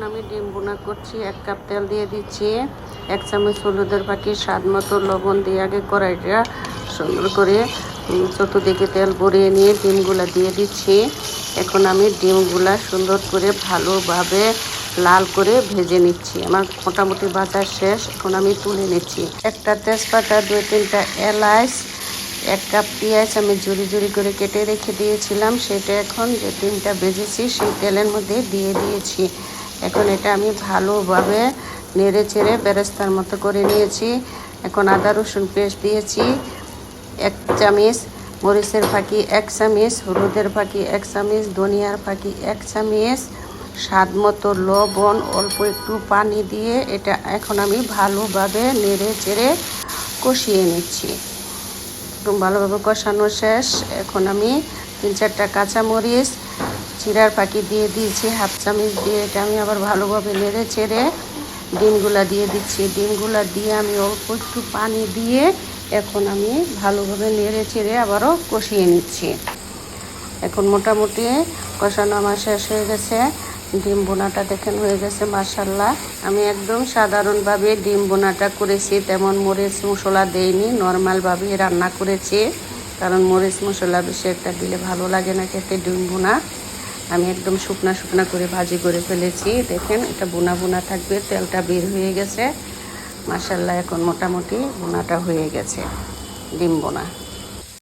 আমি ডিম বোনা করছি। 1 কাপ তেল দিয়ে দিচ্ছি, 1 চামচ হলুদের পাখি, স্বাদ মতো লবণ দিয়ে আগে কড়াইটা সুন্দর করে চতুর্দিকে তেল ভরিয়ে নিয়ে ডিমগুলা দিয়ে দিচ্ছি। এখন আমি ডিমগুলা সুন্দর করে ভালোভাবে লাল করে ভেজে নিচ্ছি। আমার মোটামুটি ভাজা শেষ, এখন আমি তুলে নিচ্ছি। একটা তেজপাতা, 2-3টা এলাচ, 1 কাপ পেঁয়াজ আমি ঝুরি ঝুরি করে কেটে রেখে দিয়েছিলাম, সেটা এখন যে ডিমটা ভেজেছি সেই তেলের মধ্যে দিয়ে দিয়েছি। এখন এটা আমি ভালোভাবে নেড়ে চেড়ে বেরেস্তার মতো করে নিয়েছি। এখন আদা রসুন পেস্ট দিয়েছি 1 চামচ, মরিচের ফাঁকি 1 চামচ, হলুদের ফাঁকি 1 চামচ, ধনিয়ার ফাঁকি 1 চামচ, স্বাদ মতো লবণ, অল্প একটু পানি দিয়ে এটা এখন আমি ভালোভাবে নেড়ে চেড়ে কষিয়ে নিচ্ছি। একদম ভালোভাবে কষানো শেষ। এখন আমি 3-4টা কাঁচামরিচ, জিরার ফাঁকি দিয়ে দিয়েছি 1/2 চামচ দিয়ে এটা আমি আবার ভালোভাবে নেড়ে চেড়ে ডিমগুলা দিয়ে দিচ্ছি। ডিমগুলা দিয়ে আমি অল্প একটু পানি দিয়ে এখন আমি ভালোভাবে নেড়ে চেড়ে আবারও কষিয়ে নিচ্ছি। এখন মোটামুটি কষানো আমার শেষ হয়ে গেছে। ডিম বোনাটা দেখেন হয়ে গেছে মাশাআল্লাহ। আমি একদম সাধারণভাবে ডিম বোনাটা করেছি, তেমন মরিচ মশলা দেইনি, নর্মালভাবে রান্না করেছি, কারণ মরিচ মশলা বেশি একটা দিলে ভালো লাগে না খেতে। ডিম বোনা আমি একদম শুকনা শুকনা করে ভাজি করে ফেলেছি। দেখেন এটা বোনা বোনা থাকবে, তেলটা বের হয়ে গেছে মাশাআল্লাহ। এখন মোটামুটি বোনাটা হয়ে গেছে ডিম বোনা।